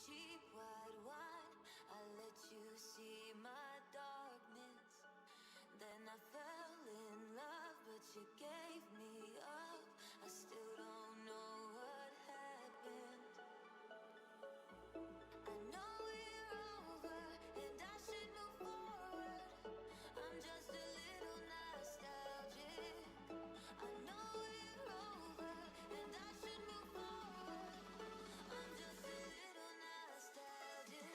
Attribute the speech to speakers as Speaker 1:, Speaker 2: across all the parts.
Speaker 1: cheap white wine. I let you see my darkness. Then I fell in love, but you gave me up. I still don't know what happened. I know we're over and I should move forward. I'm just a little nostalgic. I know we're over and I should move forward. I'm just a little nostalgic.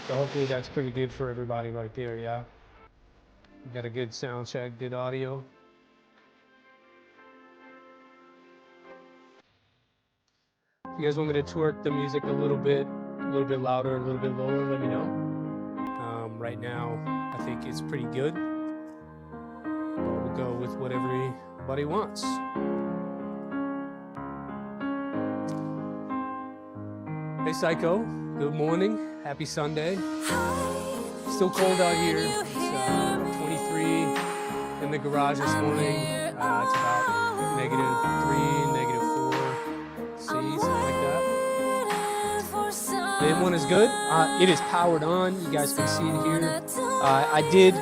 Speaker 2: So hopefully that's pretty good for everybody right there, yeah? We got a good sound check, good audio. If you guys want me to twerk the music a little bit louder, a little bit lower, let me know. Right now, I think it's pretty good. We'll go with what everybody wants. Hey Psycho, good morning, happy Sunday. Still cold out here, it's 23 in the garage this morning. It's about -3, -4 C, something like that. The M1 is good. It is powered on, you guys can see it here. I did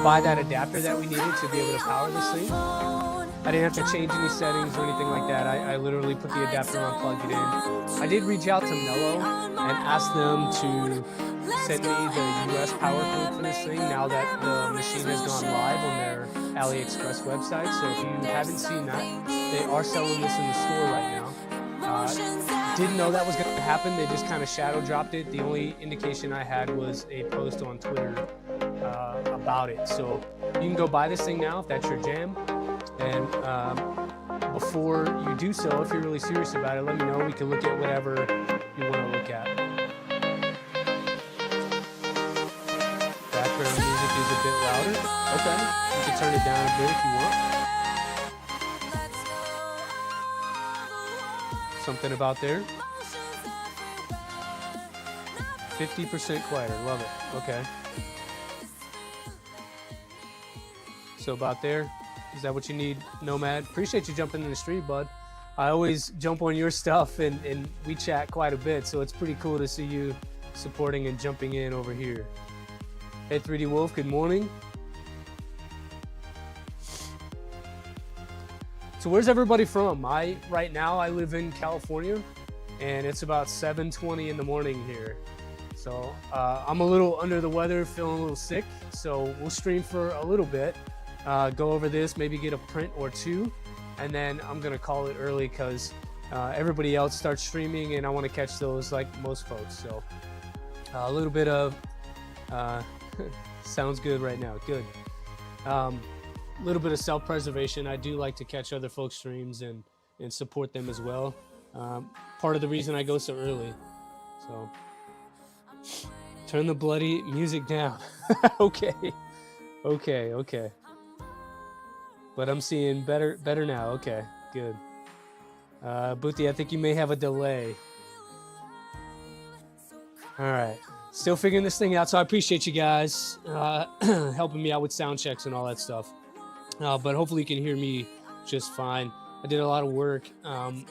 Speaker 2: buy that adapter that we needed to be able to power this thing. I didn't have to change any settings or anything like that. I literally put the adapter on, plugged it in. I did reach out to Mellow and ask them to send me the US power code for this thing now that the machine has gone live on their AliExpress website. So if you haven't seen that, they are selling this in the store right now. Didn't know that was going to happen. They just kind of shadow dropped it. The only indication I had was a post on Twitter about it. So you can go buy this thing now if that's your jam. And before you do so, if you're really serious about it, let me know. We can look at whatever you want to look at. Background music is a bit louder. Okay, you can turn it down a bit if you want. Something about there. 50% quieter, love it. Okay. So about there. Is that what you need, Nomad? Appreciate you jumping in the street, bud. I always jump on your stuff and we chat quite a bit, so it's pretty cool to see you supporting and jumping in over here. Hey, 3D Wolf, good morning. So where's everybody from? Right now I live in California, and it's about 7:20 in the morning here. So I'm a little under the weather, feeling a little sick, so we'll stream for a little bit. Go over this, maybe get a print or two, and then I'm gonna call it early because everybody else starts streaming and I want to catch those like most folks. So a little bit of sounds good right now, good. A little bit of self-preservation. I do like to catch other folks' streams and support them as well. Part of the reason I go so early. So turn the bloody music down. Okay. But I'm seeing better now. Okay, good. Booty, I think you may have a delay. All right, still figuring this thing out. So I appreciate you guys helping me out with sound checks and all that stuff. But hopefully you can hear me just fine. I did a lot of work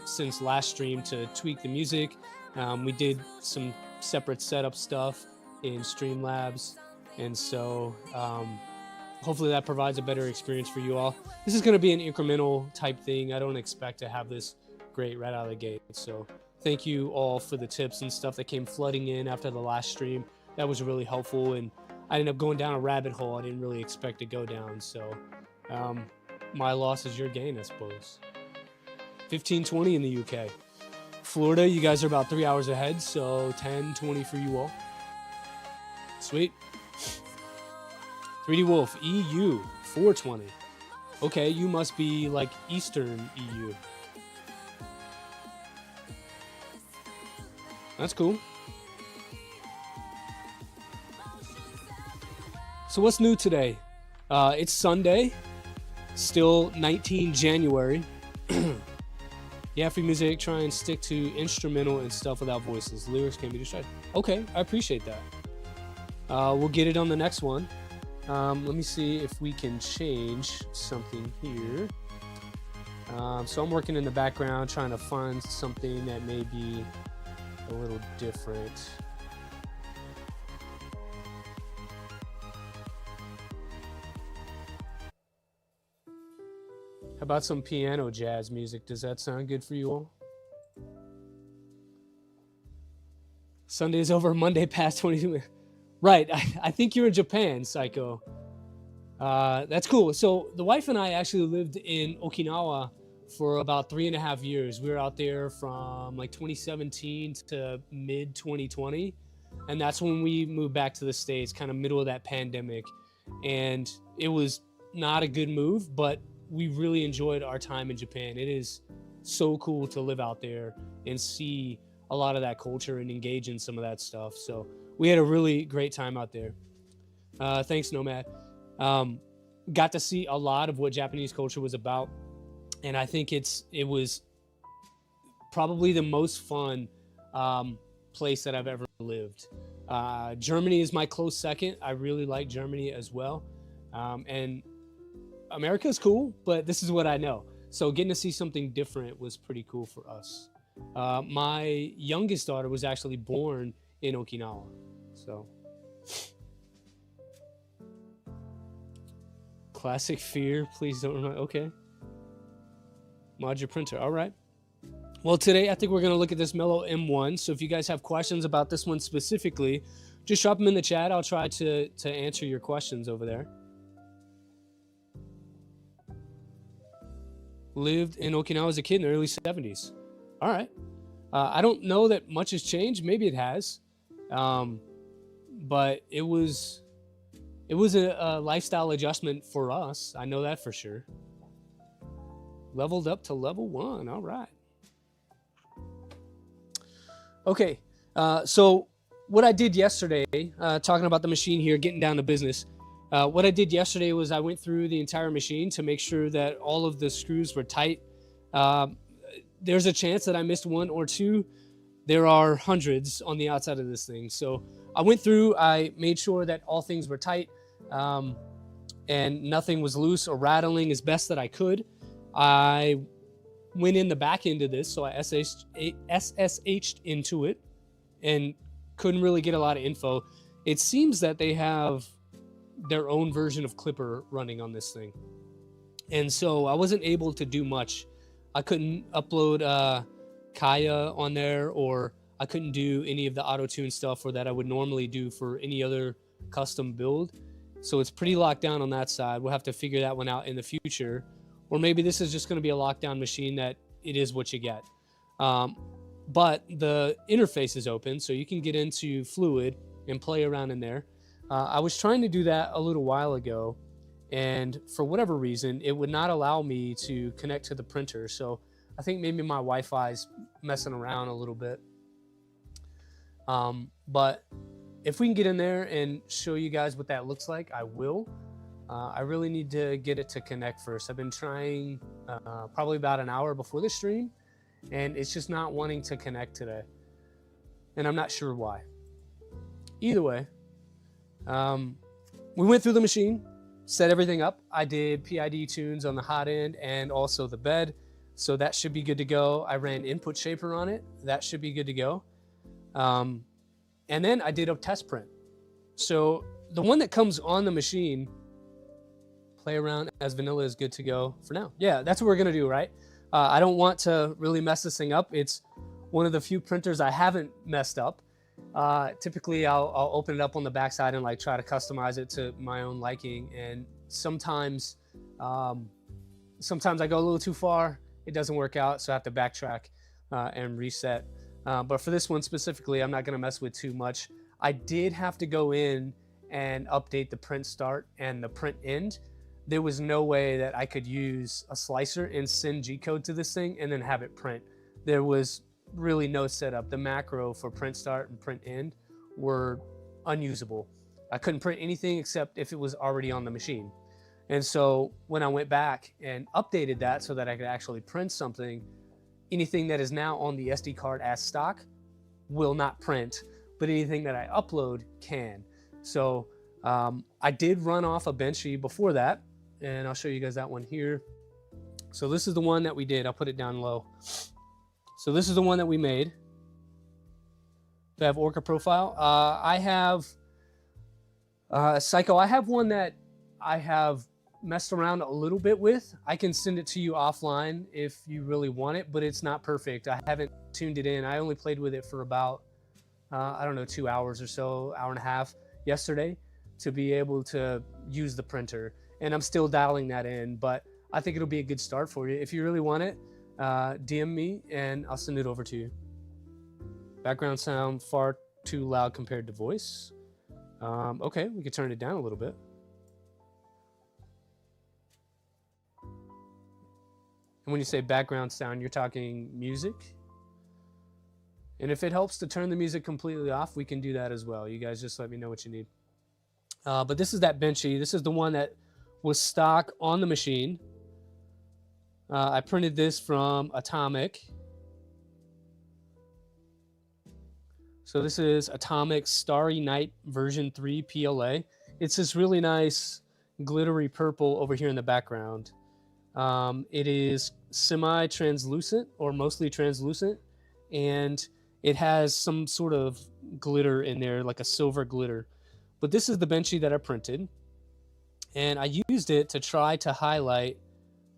Speaker 2: since last stream to tweak the music. We did some separate setup stuff in Streamlabs, and so hopefully that provides a better experience for you all. This is going to be an incremental type thing. I don't expect to have this great right out of the gate. So thank you all for the tips and stuff that came flooding in after the last stream. That was really helpful, and I ended up going down a rabbit hole I didn't really expect to go down. So my loss is your gain, I suppose. 15:20 in the UK. Florida, you guys are about 3 hours ahead, so 10:20 for you all. Sweet. 3D Wolf, EU, 4:20. Okay, you must be like Eastern EU. That's cool. So what's new today? It's Sunday, still 19 January. Yeah, free music, try and stick to instrumental and stuff without voices. Lyrics can be distracted. Okay, I appreciate that. We'll get it on the next one. Let me see if we can change something here. So I'm working in the background trying to find something that may be a little different. How about some piano jazz music? Does that sound good for you all? Sunday is over, Monday past 22 minutes. Right, I think you're in Japan, Psycho. That's cool. So the wife and I actually lived in Okinawa for about 3.5 years. We were out there from like 2017 to mid 2020. And that's when we moved back to the States, kind of middle of that pandemic. And it was not a good move, but we really enjoyed our time in Japan. It is so cool to live out there and see a lot of that culture and engage in some of that stuff. So we had a really great time out there. Thanks, Nomad. Got to see a lot of what Japanese culture was about. And I think it was probably the most fun place that I've ever lived. Germany is my close second. I really like Germany as well. And America is cool, but this is what I know. So getting to see something different was pretty cool for us. My youngest daughter was actually born in Okinawa. So classic fear, please don't remind. Okay. Mod your printer. All right. Well, today I think we're going to look at this Mellow M1. So if you guys have questions about this one specifically, just drop them in the chat. I'll try to answer your questions over there. Lived in Okinawa as a kid in the early 70s. All right. I don't know that much has changed. Maybe it has. But it was a lifestyle adjustment for us. I know that for sure. Leveled up to level 1. All right. Okay. So what I did yesterday, talking about the machine here, getting down to business. What I did yesterday was I went through the entire machine to make sure that all of the screws were tight. There's a chance that I missed one or two. There are hundreds on the outside of this thing. So I went through, I made sure that all things were tight, and nothing was loose or rattling as best that I could. I went in the back end of this, so I SSH'd into it and couldn't really get a lot of info. It seems that they have their own version of Clipper running on this thing. And so I wasn't able to do much. I couldn't upload Kaya on there, or I couldn't do any of the auto-tune stuff or that I would normally do for any other custom build. So it's pretty locked down on that side. We'll have to figure that one out in the future. Or maybe this is just going to be a lockdown machine that it is what you get. But the interface is open, so you can get into Fluid and play around in there. I was trying to do that a little while ago, and for whatever reason, it would not allow me to connect to the printer. So I think maybe my Wi-Fi's messing around a little bit. But if we can get in there and show you guys what that looks like, I will. I really need to get it to connect first. I've been trying probably about an hour before the stream, and it's just not wanting to connect today. And I'm not sure why. Either way, we went through the machine, set everything up. I did PID tunes on the hot end and also the bed. So that should be good to go. I ran input shaper on it. That should be good to go. And then I did a test print. So the one that comes on the machine, play around as vanilla, is good to go for now. Yeah, that's what we're gonna do, right? I don't want to really mess this thing up. It's one of the few printers I haven't messed up. Typically I'll open it up on the backside and like try to customize it to my own liking. And sometimes I go a little too far. It doesn't work out, so I have to backtrack and reset. But for this one specifically, I'm not gonna mess with too much. I did have to go in and update the print start and the print end. There was no way that I could use a slicer and send G-code to this thing and then have it print. There was really no setup. The macro for print start and print end were unusable. I couldn't print anything except if it was already on the machine. And so when I went back and updated that so that I could actually print something, anything that is now on the SD card as stock will not print, but anything that I upload can. So I did run off a Benchy before that, and I'll show you guys that one here. So this is the one that we did. I'll put it down low. So this is the one that we made. Do I have Orca profile? I have Psycho. I have one that I have messed around a little bit with. I can send it to you offline if you really want it, but it's not perfect. I haven't tuned it in. I only played with it for about, I don't know, 2 hours or so, hour and a half yesterday to be able to use the printer. And I'm still dialing that in, but I think it'll be a good start for you. If you really want it, DM me and I'll send it over to you. Background sound, far too loud compared to voice. Okay, we could turn it down a little bit. And when you say background sound, you're talking music. And if it helps to turn the music completely off, we can do that as well. You guys just let me know what you need. But this is that Benchy. This is the one that was stock on the machine. I printed this from Atomic. So this is Atomic Starry Night version 3 PLA. It's this really nice glittery purple over here in the background. It is semi-translucent or mostly translucent, and it has some sort of glitter in there, like a silver glitter. But this is the Benchy that I printed, and I used it to try to highlight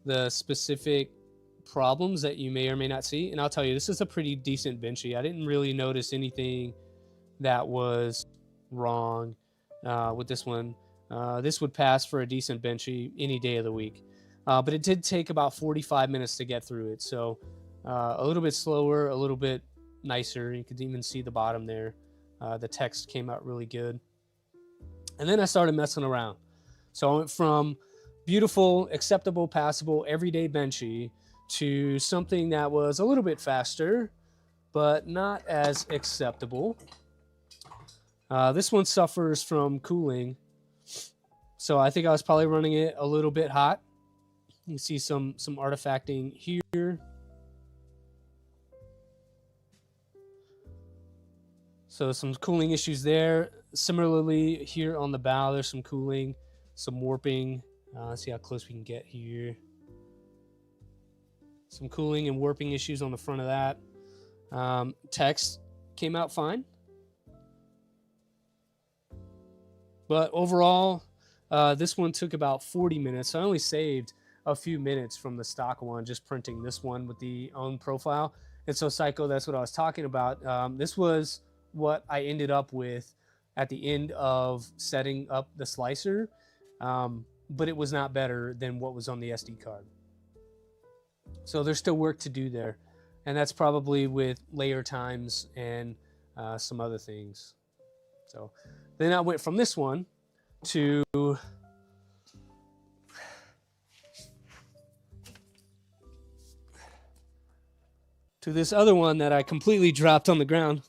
Speaker 2: the specific problems that you may or may not see. And I'll tell you, this is a pretty decent Benchy. I didn't really notice anything that was wrong with this one. This would pass for a decent Benchy any day of the week. But it did take about 45 minutes to get through it. So a little bit slower, a little bit nicer. You could even see the bottom there. The text came out really good. And then I started messing around. So I went from beautiful, acceptable, passable, everyday Benchy to something that was a little bit faster, but not as acceptable. This one suffers from cooling. So I think I was probably running it a little bit hot. You can see some artifacting here. So some cooling issues there. Similarly, here on the bow, there's some cooling, some warping. Let's see how close we can get here. Some cooling and warping issues on the front of that. Text came out fine. But overall, this one took about 40 minutes. So I only saved a few minutes from the stock one, just printing this one with the own profile. And so Psycho, that's what I was talking about. This was what I ended up with at the end of setting up the slicer. But it was not better than what was on the SD card. So there's still work to do there. And that's probably with layer times and some other things. So then I went from this one to this other one that I completely dropped on the ground.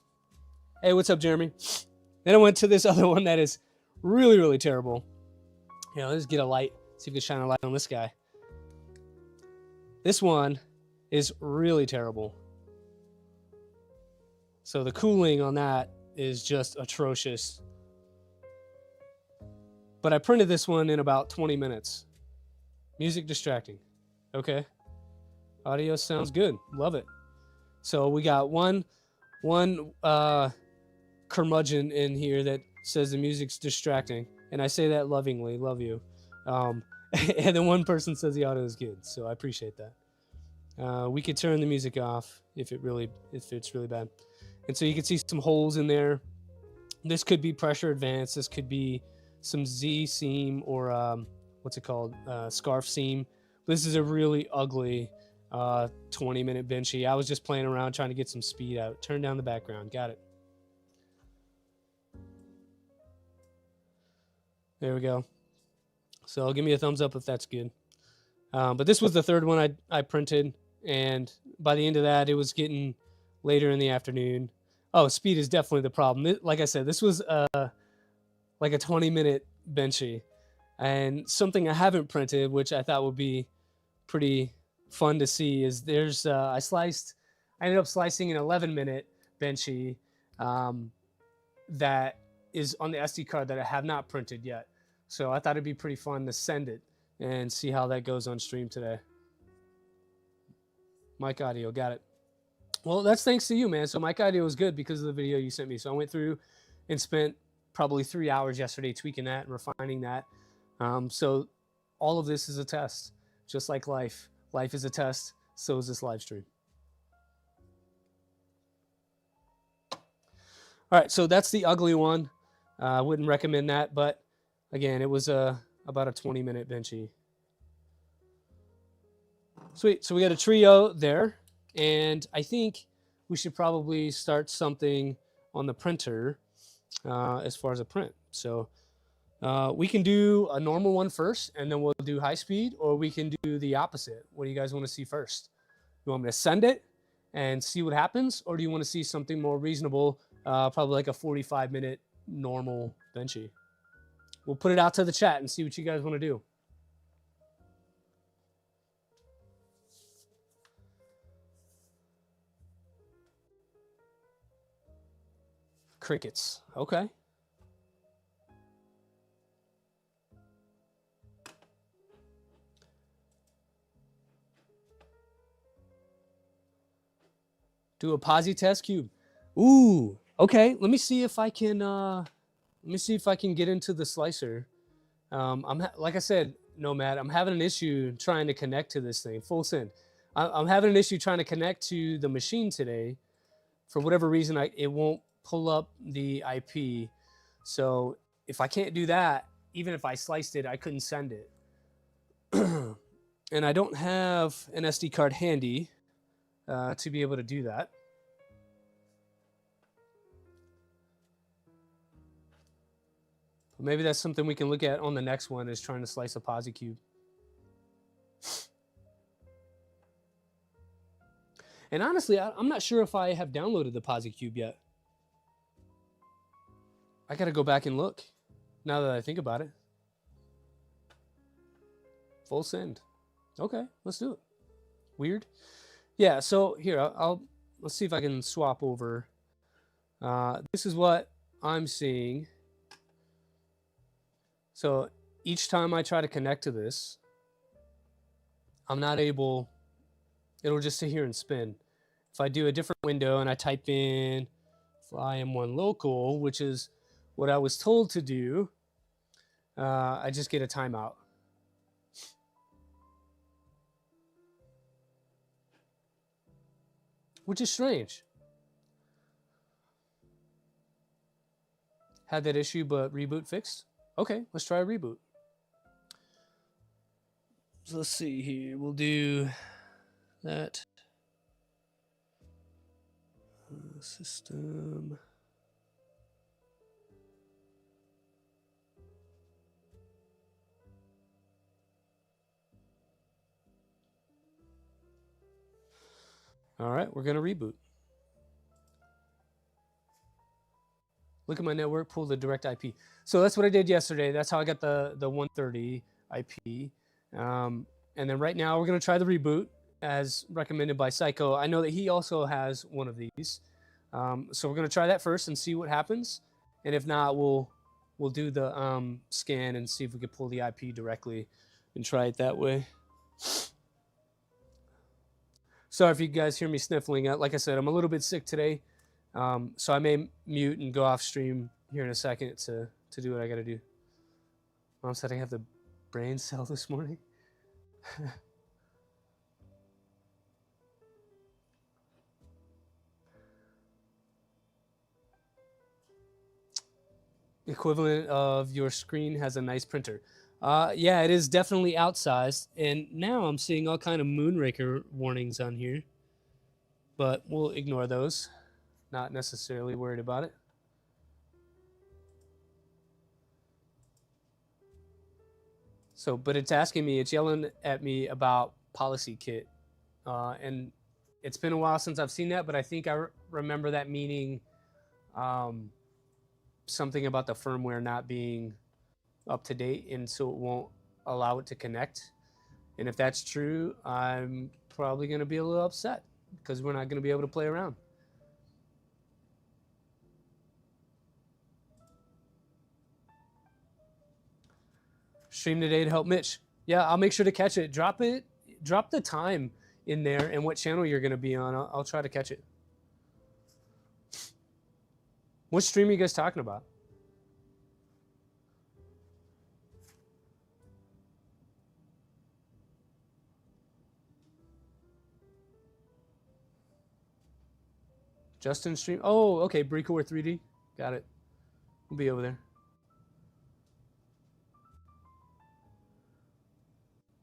Speaker 2: Hey, what's up, Jeremy? Then I went to this other one that is really, really terrible. You know, let's get a light. See if we can shine a light on this guy. This one is really terrible. So the cooling on that is just atrocious. But I printed this one in about 20 minutes. Music distracting. Okay. Audio sounds good. Love it. So we got one curmudgeon in here that says the music's distracting. And I say that lovingly. Love you. And then one person says the audio is good. So I appreciate that. We could turn the music off if it's really bad. And so you can see some holes in there. This could be pressure advance. This could be some Z seam or what's it called? Scarf seam. This is a really ugly 20-minute Benchy. I was just playing around trying to get some speed out. Turn down the background. Got it. There we go. So give me a thumbs up if that's good. But this was the third one I printed. And by the end of that, it was getting later in the afternoon. Oh, speed is definitely the problem. Like I said, this was like a 20-minute Benchy. And something I haven't printed, which I thought would be pretty fun to see, is there's I ended up slicing an 11-minute Benchy that is on the SD card that I have not printed yet. So I thought it'd be pretty fun to send it and see how that goes on stream today. Mic audio, got it. Well, that's thanks to you, man. So mic audio was good because of the video you sent me. So I went through and spent probably 3 hours yesterday tweaking that and refining that. So all of this is a test, just like life. Life is a test, so is this live stream. All right, so that's the ugly one. I wouldn't recommend that, but again, it was about a 20-minute Benchy. Sweet, so we got a trio there, and I think we should probably start something on the printer as far as a print. So we can do a normal one first, and then we'll do high speed, or we can do the opposite. What do you guys want to see first? You want me to send it and see what happens, or do you want to see something more reasonable, probably like a 45-minute normal benchy? We'll put it out to the chat and see what you guys want to do. Crickets. Okay. Do a posi test cube. Ooh. Okay. Let me see if I can. Let me see if I can get into the slicer. Like I said, Nomad, I'm having an issue trying to connect to this thing. Full send. I'm having an issue trying to connect to the machine today. For whatever reason, it won't pull up the IP. So if I can't do that, even if I sliced it, I couldn't send it. And I don't have an SD card handy to be able to do that. Maybe that's something we can look at on the next one, is trying to slice a posi cube. And honestly, I'm not sure if I have downloaded the posi cube yet. I got to go back and look now that I think about it. Full send. Okay, let's do it. Weird. Yeah, so here, let's see if I can swap over. This is what I'm seeing. So each time I try to connect to this, I'm not able, it'll just sit here and spin. If I do a different window and I type in Fly M1 local, which is what I was told to do, I just get a timeout. Which is strange. Had that issue, but reboot fixed. Okay, let's try a reboot. So let's see here. We'll do that. System. All right, we're going to reboot. Look at my network, pull the direct IP. So that's what I did yesterday. That's how I got the 130 IP. And then right now we're going to try the reboot as recommended by Psycho. I know that he also has one of these. So we're going to try that first and see what happens. And if not, we'll do the scan and see if we can pull the IP directly and try it that way. Sorry if you guys hear me sniffling. Like I said, I'm a little bit sick today. So I may mute and go off stream here in a second to do what I got to do. Mom said I have the brain cell this morning. Equivalent of your screen has a nice printer. Yeah, it is definitely outsized. And now I'm seeing all kind of moonraker warnings on here. But we'll ignore those. Not necessarily worried about it. So, but it's asking me, it's yelling at me about policy kit. And it's been a while since I've seen that, but I think I remember that meaning something about the firmware not being up to date, and so it won't allow it to connect. And if that's true, I'm probably going to be a little upset because we're not going to be able to play around. Stream today to help Mitch. Yeah, I'll make sure to catch it. Drop the time in there and what channel you're going to be on. I'll try to catch it. What stream are you guys talking about? Justin stream. Oh, okay. Breakaware 3D. Got it. We'll be over there.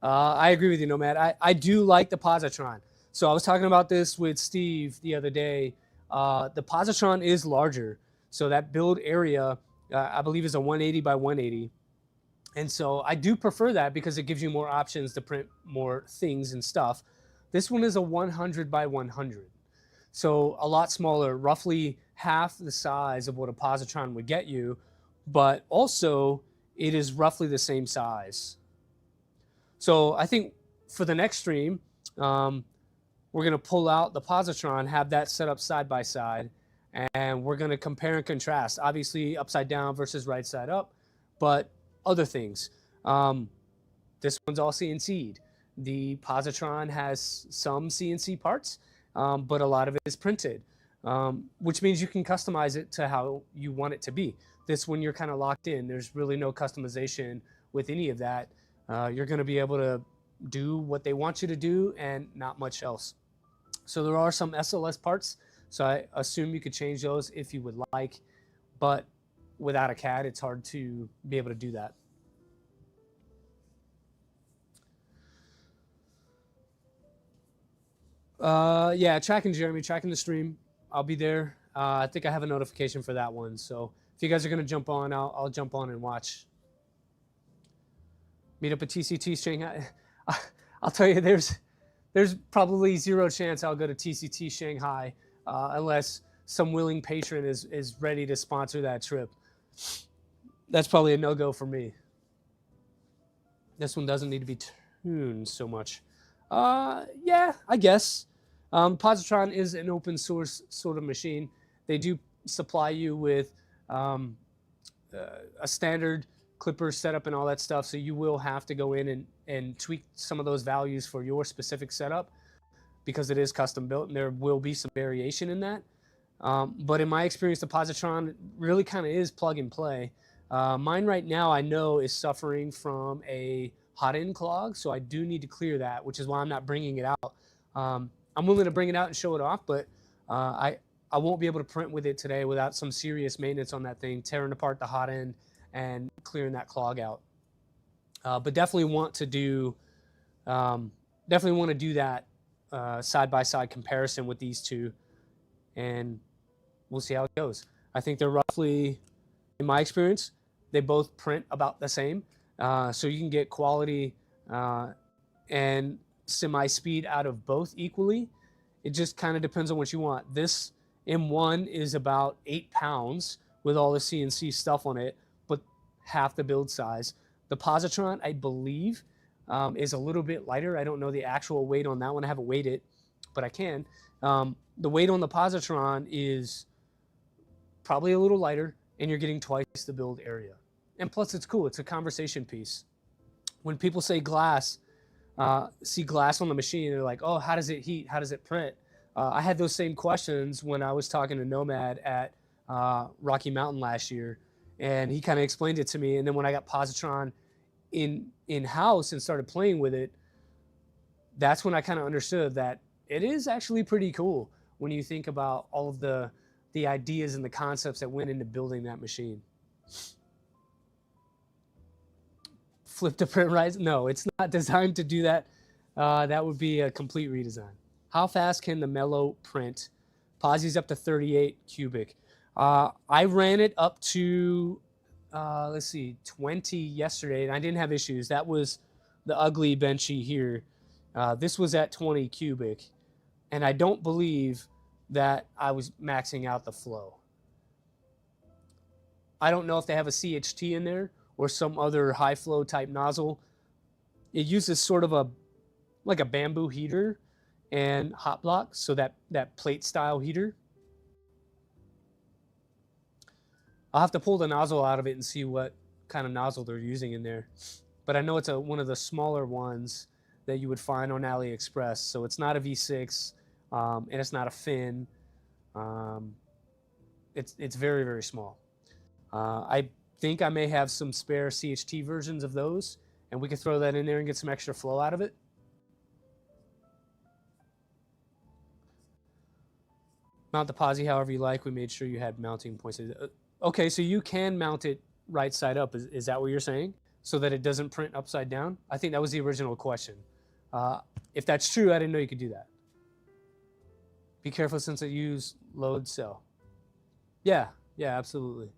Speaker 2: I agree with you, Nomad. I do like the positron. So I was talking about this with Steve the other day. The positron is larger, so that build area, I believe, is a 180 by 180. And so I do prefer that because it gives you more options to print more things and stuff. This one is a 100 by 100. So a lot smaller, roughly half the size of what a positron would get you, but also it is roughly the same size. So I think for the next stream, we're going to pull out the positron, have that set up side by side, and we're going to compare and contrast. Obviously, upside down versus right side up, but other things. This one's all CNC'd. The positron has some CNC parts, but a lot of it is printed, which means you can customize it to how you want it to be. This one, you're kind of locked in. There's really no customization with any of that. You're going to be able to do what they want you to do and not much else. So there are some SLS parts, so I assume you could change those if you would like, but without a CAD, it's hard to be able to do that. Yeah, tracking Jeremy, tracking the stream. I'll be there. I think I have a notification for that one. So if you guys are going to jump on, I'll jump on and watch. Meet up at TCT Shanghai. I'll tell you, there's probably zero chance I'll go to TCT Shanghai unless some willing patron is ready to sponsor that trip. That's probably a no-go for me. This one doesn't need to be tuned so much. Yeah, I guess. Positron is an open source sort of machine. They do supply you with a standard clipper setup and all that stuff, so you will have to go in and tweak some of those values for your specific setup because it is custom built and there will be some variation in that. But in my experience, the positron really kind of is plug and play. Mine right now I know is suffering from a hot end clog, so I do need to clear that, which is why I'm not bringing it out. I'm willing to bring it out and show it off, but I won't be able to print with it today without some serious maintenance on that thing, tearing apart the hot end and clearing that clog out. But definitely want to do that side-by-side comparison with these two, and we'll see how it goes. I think they're roughly, in my experience, they both print about the same. So you can get quality and semi-speed out of both equally. It just kind of depends on what you want. This M1 is about 8 pounds with all the CNC stuff on it, but half the build size. The positron, I believe, is a little bit lighter. I don't know the actual weight on that one. I haven't weighed it, but I can. The weight on the positron is probably a little lighter, and you're getting twice the build area. And plus, it's cool. It's a conversation piece. When people say glass, see glass on the machine, they're like, oh, how does it heat? How does it print? I had those same questions when I was talking to Nomad at Rocky Mountain last year, and he kind of explained it to me. And then when I got positron in-house and started playing with it, that's when I kind of understood that it is actually pretty cool when you think about all of the ideas and the concepts that went into building that machine. Flip to print right? No, it's not designed to do that. That would be a complete redesign. How fast can the Mellow print? Posi's up to 38 cubic. I ran it up to, let's see, 20 yesterday, and I didn't have issues. That was the ugly benchy here. This was at 20 cubic, and I don't believe that I was maxing out the flow. I don't know if they have a CHT in there or some other high flow type nozzle. It uses sort of like a bamboo heater and hot block, so that plate style heater. I'll have to pull the nozzle out of it and see what kind of nozzle they're using in there. But I know it's one of the smaller ones that you would find on AliExpress. So it's not a V6, and it's not a fin. It's very, very small. I think I may have some spare CHT versions of those, and we could throw that in there and get some extra flow out of it. Mount the posi however you like. We made sure you had mounting points. Okay, so you can mount it right side up. Is that what you're saying? So that it doesn't print upside down? I think that was the original question. If that's true, I didn't know you could do that. Be careful since it used load cell. Yeah, absolutely.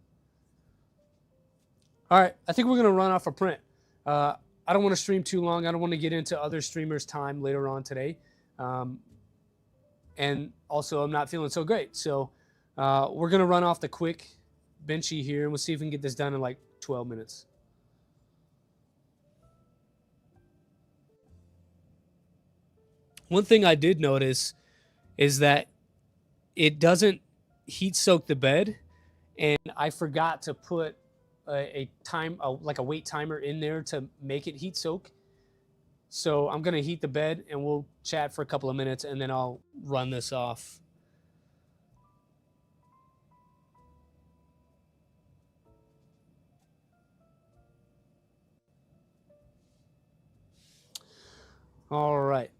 Speaker 2: All right, I think we're going to run off a print. I don't want to stream too long. I don't want to get into other streamers' time later on today. And also, I'm not feeling so great. So we're going to run off the quick benchy here, and we'll see if we can get this done in like 12 minutes. One thing I did notice is that it doesn't heat soak the bed, and I forgot to put a weight timer in there to make it heat soak. So I'm gonna heat the bed and we'll chat for a couple of minutes and then I'll run this off. All right.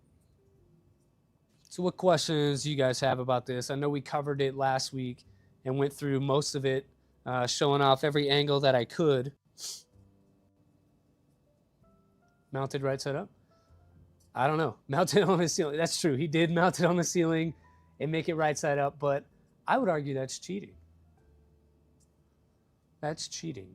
Speaker 2: So what questions do you guys have about this? I know we covered it last week and went through most of it, showing off every angle that I could. Mounted right side up? I don't know. Mounted on the ceiling. That's true. He did mount it on the ceiling and make it right side up, but I would argue that's cheating. That's cheating.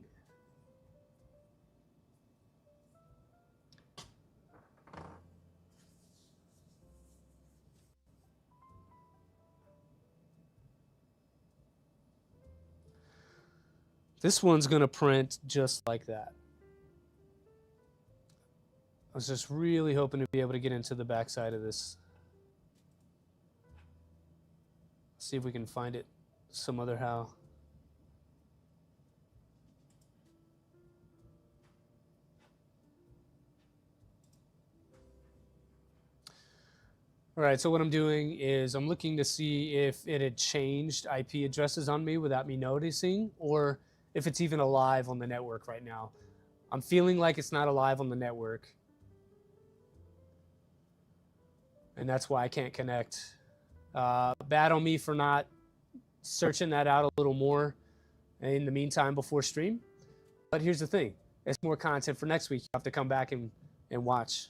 Speaker 2: This one's going to print just like that. I was just really hoping to be able to get into the back side of this. See if we can find it some other how. All right, so what I'm doing is I'm looking to see if it had changed IP addresses on me without me noticing, or if it's even alive on the network right now. I'm feeling like it's not alive on the network. And that's why I can't connect. Bad on me for not searching that out a little more in the meantime before stream. But here's the thing. It's more content for next week. You have to come back and watch.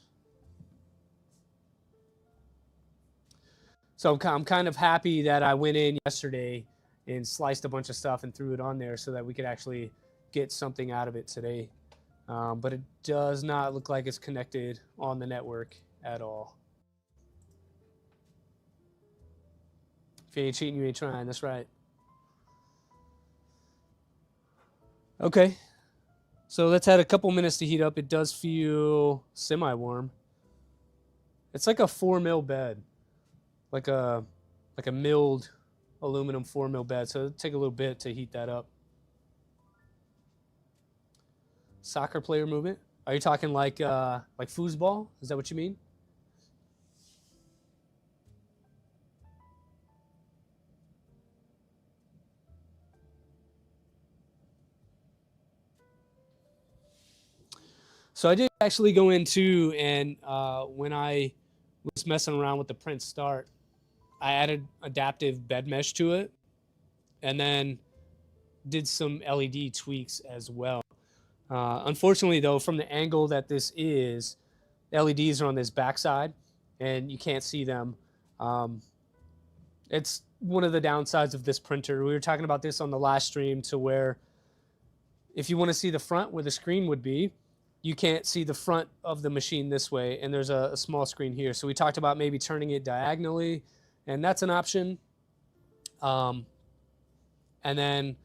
Speaker 2: So I'm kind of happy that I went in yesterday and sliced a bunch of stuff and threw it on there so that we could actually get something out of it today. But it does not look like it's connected on the network at all. If you ain't cheating, you ain't trying. That's right. Okay. So that's had a couple minutes to heat up. It does feel semi-warm. It's like a 4 mil bed. Like a milled aluminum 4 mil bed. So it'll take a little bit to heat that up. Soccer player movement? Are you talking like foosball? Is that what you mean? So I did actually go into and when I was messing around with the print start, I added adaptive bed mesh to it and then did some LED tweaks as well. Unfortunately, though, from the angle that this is, LEDs are on this backside and you can't see them. It's one of the downsides of this printer. We were talking about this on the last stream, to where if you want to see the front where the screen would be, you can't see the front of the machine this way, and there's a small screen here. So we talked about maybe turning it diagonally, and that's an option. And then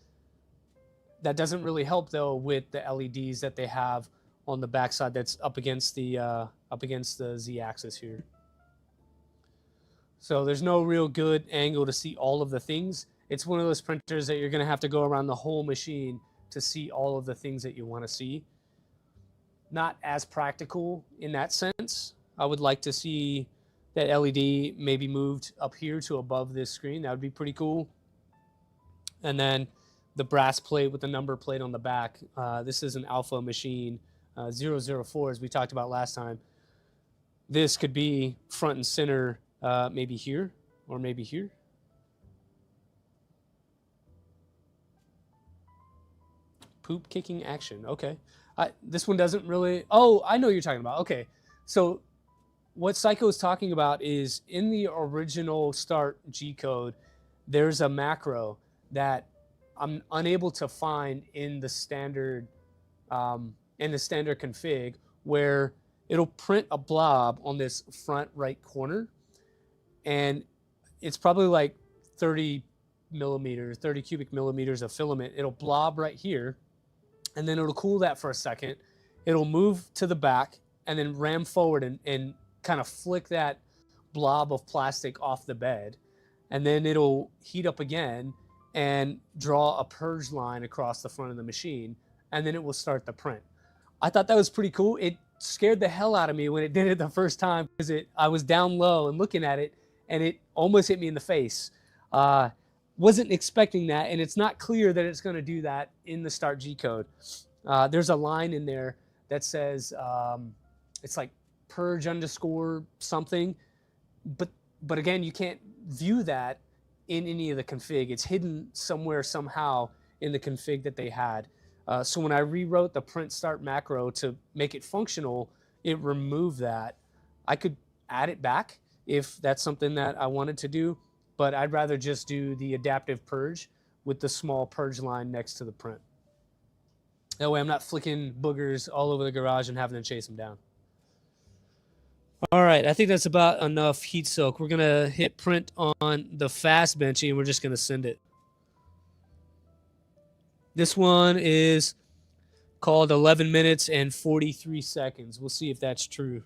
Speaker 2: that doesn't really help, though, with the LEDs that they have on the backside that's up against the Z-axis here. So there's no real good angle to see all of the things. It's one of those printers that you're going to have to go around the whole machine to see all of the things that you want to see. Not as practical in that sense. I would like to see that LED maybe moved up here to above this screen. That would be pretty cool. And then the brass plate with the number plate on the back. This is an alpha machine, 004, as we talked about last time. This could be front and center, maybe here or maybe here. Poop kicking action. Okay. This one doesn't really... Oh, I know what you're talking about. Okay. So what Psycho is talking about is in the original start G code, there's a macro that I'm unable to find in the standard config, where it'll print a blob on this front right corner, and it's probably like 30 cubic millimeters of filament. It'll blob right here, and then it'll cool that for a second. It'll move to the back and then ram forward and kind of flick that blob of plastic off the bed. And then it'll heat up again and draw a purge line across the front of the machine, and then it will start the print. I thought that was pretty cool. It scared the hell out of me when it did it the first time, because I was down low and looking at it, and it almost hit me in the face. Wasn't expecting that, and it's not clear that it's going to do that in the start G code. There's a line in there that says it's like purge underscore something, but again, you can't view that in any of the config. It's hidden somewhere somehow in the config that they had. So when I rewrote the print start macro to make it functional, it removed that. I could add it back if that's something that I wanted to do, but I'd rather just do the adaptive purge with the small purge line next to the print. That way I'm not flicking boogers all over the garage and having to chase them down. All right, I think that's about enough heat soak. We're gonna hit print on the fast benchy, and we're just gonna send it. This one is called 11 minutes and 43 seconds. We'll see if that's true.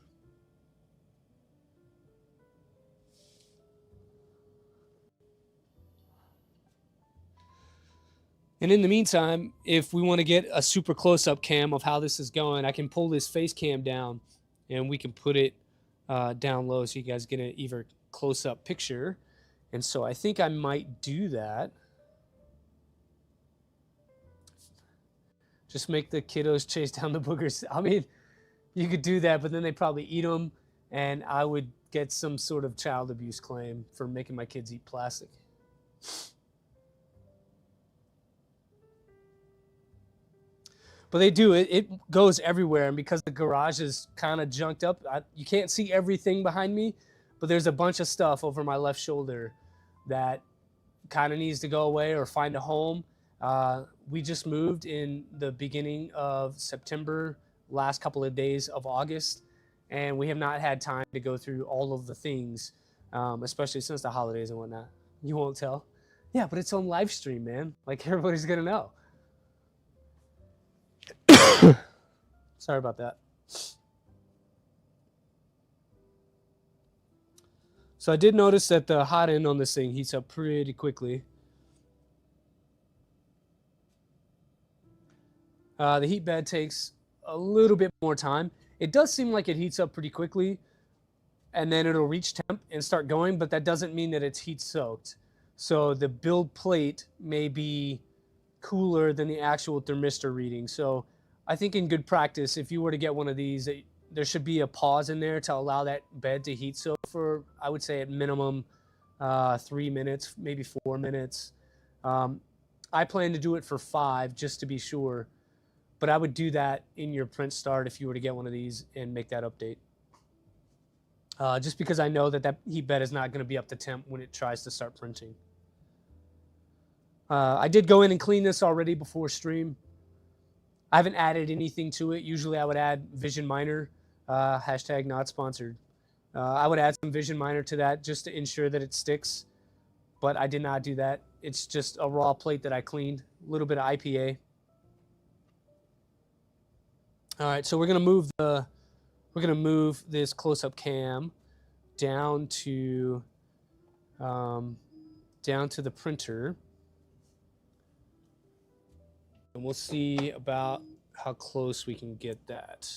Speaker 2: And in the meantime, if we want to get a super close-up cam of how this is going, I can pull this face cam down and we can put it down low so you guys get an even close-up picture. And so I think I might do that. Just make the kiddos chase down the boogers. I mean, you could do that, but then they'd probably eat them, and I would get some sort of child abuse claim for making my kids eat plastic. But they do. It goes everywhere, and because the garage is kind of junked up, you can't see everything behind me, but there's a bunch of stuff over my left shoulder that kind of needs to go away or find a home. We just moved in the beginning of September, last couple of days of August, and we have not had time to go through all of the things, especially since the holidays and whatnot. You won't tell? Yeah, but it's on live stream, man. Like, everybody's gonna know. Sorry about that. So I did notice that the hot end on this thing heats up pretty quickly. The heat bed takes a little bit more time. It does seem like it heats up pretty quickly, and then it'll reach temp and start going, but that doesn't mean that it's heat soaked. So the build plate may be cooler than the actual thermistor reading. So I think in good practice, if you were to get one of these, there should be a pause in there to allow that bed to heat soak for, I would say at minimum 3 minutes, maybe 4 minutes. I plan to do it for 5 just to be sure, but I would do that in your print start if you were to get one of these and make that update. Just because I know that heat bed is not going to be up to temp when it tries to start printing. I did go in and clean this already before stream. I haven't added anything to it. Usually I would add Vision Miner, hashtag not sponsored. I would add some Vision Miner to that just to ensure that it sticks, but I did not do that. It's just a raw plate that I cleaned, a little bit of IPA. All right, so we're gonna move this close-up cam down to the printer, and we'll see about how close we can get that.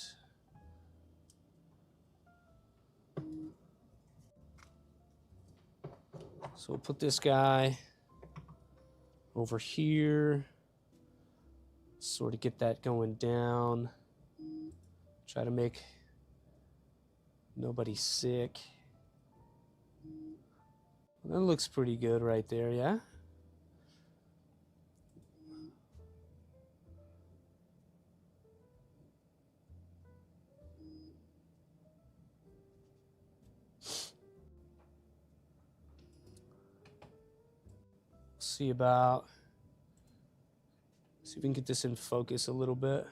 Speaker 2: So we'll put this guy over here, sort of get that going down. Try to make nobody sick. That looks pretty good right there, yeah? see if we can get this in focus a little bit.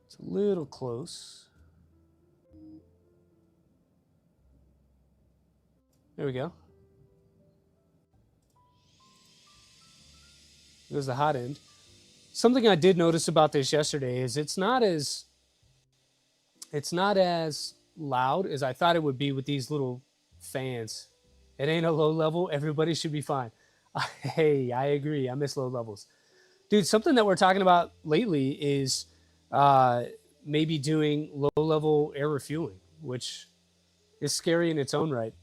Speaker 2: It's a little close. There we go. There's the hot end. Something I did notice about this yesterday is it's not as loud as I thought it would be with these little fans. It ain't a low level. Everybody should be fine. Hey, I agree. I miss low levels. Dude, something that we're talking about lately is maybe doing low level air refueling, which is scary in its own right.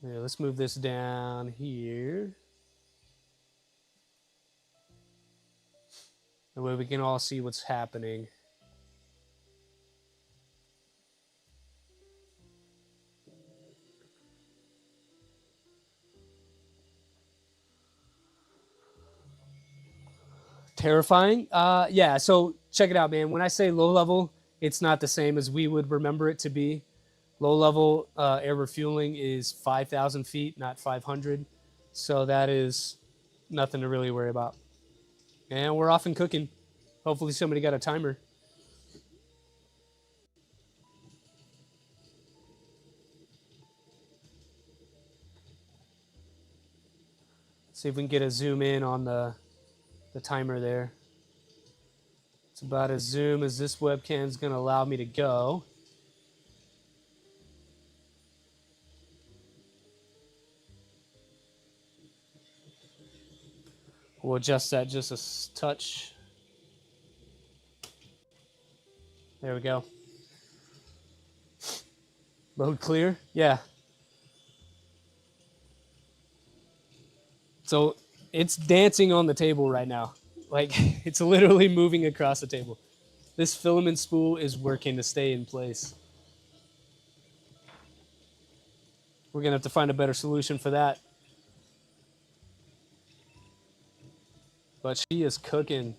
Speaker 2: Yeah, let's move this down here. That way we can all see what's happening. Terrifying? Yeah, so check it out, man. When I say low level, it's not the same as we would remember it to be. Low level air refueling is 5,000 feet, not 500. So that is nothing to really worry about. And we're off and cooking. Hopefully somebody got a timer. See if we can get a zoom in on the timer there. It's about as zoom as this webcam is going to allow me to go. We'll adjust that just a touch. There we go. Load clear? Yeah. So it's dancing on the table right now. Like, it's literally moving across the table. This filament spool is working to stay in place. We're going to have to find a better solution for that. But she is cooking.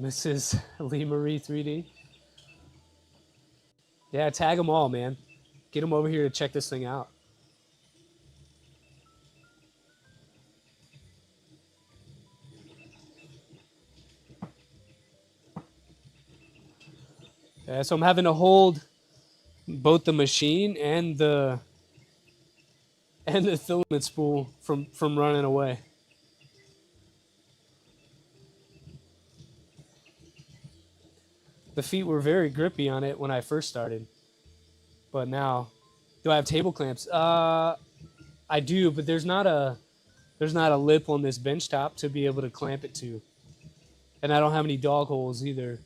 Speaker 2: Mrs. Lee Marie 3D. Yeah, tag them all, man. Get them over here to check this thing out. Yeah, so I'm having to hold both the machine and the filament spool from running away. The feet were very grippy on it when I first started, but now, do I have table clamps? I do, but there's not a lip on this bench top to be able to clamp it to, and I don't have any dog holes either.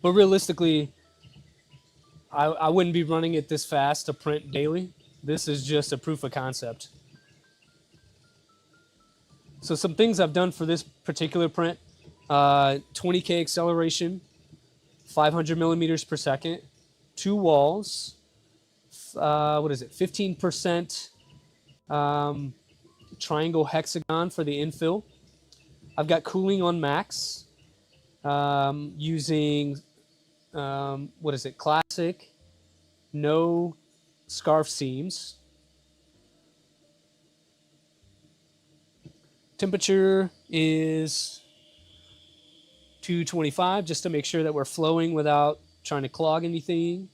Speaker 2: But realistically, I wouldn't be running it this fast to print daily. This is just a proof of concept. So some things I've done for this particular print. 20K acceleration, 500 millimeters per second, 2 walls, 15% triangle hexagon for the infill. I've got cooling on max, using, classic, no scarf seams. Temperature is 225, just to make sure that we're flowing without trying to clog anything.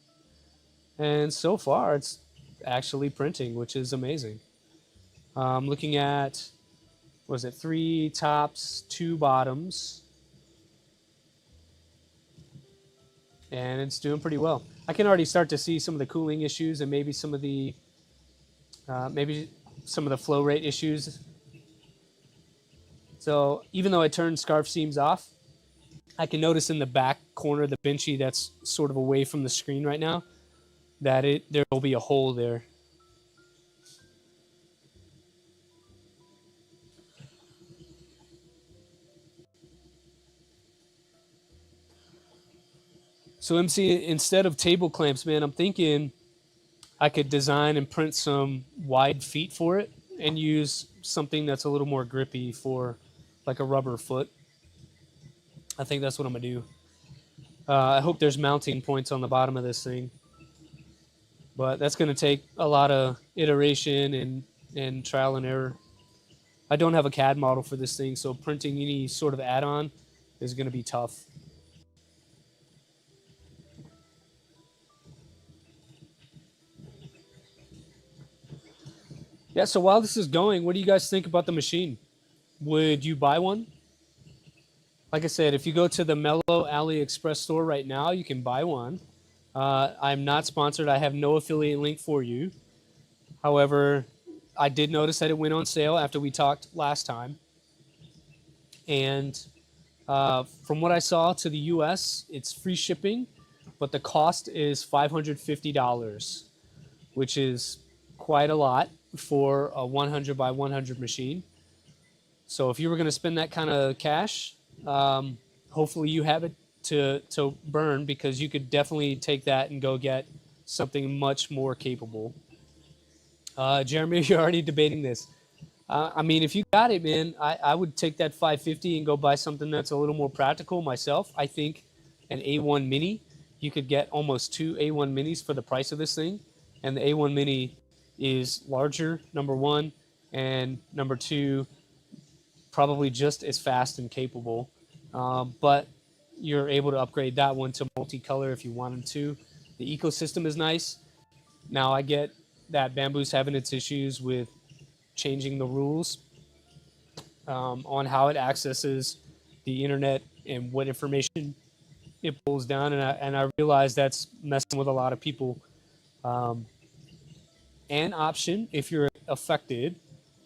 Speaker 2: And so far, it's actually printing, which is amazing. Looking at, 3 tops, 2 bottoms. And it's doing pretty well. I can already start to see some of the cooling issues and maybe some of the flow rate issues. So even though I turned scarf seams off, I can notice in the back corner of the benchy that's sort of away from the screen right now that there will be a hole there. So MC, instead of table clamps, man, I'm thinking I could design and print some wide feet for it and use something that's a little more grippy for like a rubber foot. I think that's what I'm gonna do. I hope there's mounting points on the bottom of this thing, but that's gonna take a lot of iteration and trial and error. I don't have a CAD model for this thing, so printing any sort of add-on is gonna be tough. Yeah, so while this is going, what do you guys think about the machine? Would you buy one? Like I said, if you go to the Mellow AliExpress store right now, you can buy one. I'm not sponsored. I have no affiliate link for you. However, I did notice that it went on sale after we talked last time. And from what I saw to the US, it's free shipping, but the cost is $550, which is quite a lot for a 100 by 100 machine. So if you were going to spend that kind of cash, hopefully you have it to burn, because you could definitely take that and go get something much more capable. Jeremy, you're already debating this. I mean, if you got it, man, I would take that 550 and go buy something that's a little more practical myself. I think an A1 Mini, you could get almost 2 A1 Minis for the price of this thing. And the A1 Mini is larger, number one, and number two, probably just as fast and capable. But you're able to upgrade that one to multicolor if you wanted to. The ecosystem is nice. Now I get that Bamboo's having its issues with changing the rules on how it accesses the internet and what information it pulls down, and I realize that's messing with a lot of people. An option, if you're affected,